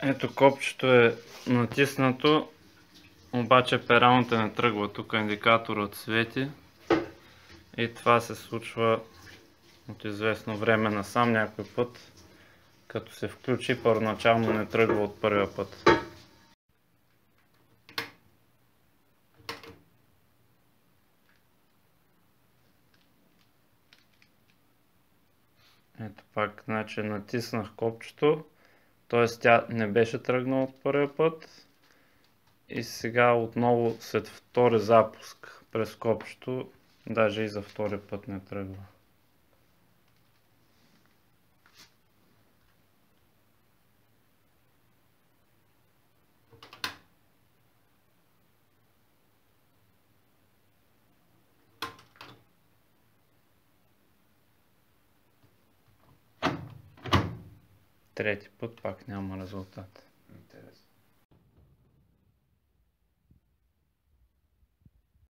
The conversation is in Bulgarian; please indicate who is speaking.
Speaker 1: Ето, копчето е натиснато, обаче пералната не тръгва. Тук индикаторът свети и това се случва от известно време насам. Някой път, като се включи, първоначално не тръгва от първия път. Ето пак, значи натиснах копчето, т.е. тя не беше тръгнала от първия път и сега отново след втори запуск през копчето, даже и за втори път не тръгва. Трети път пак няма резултат.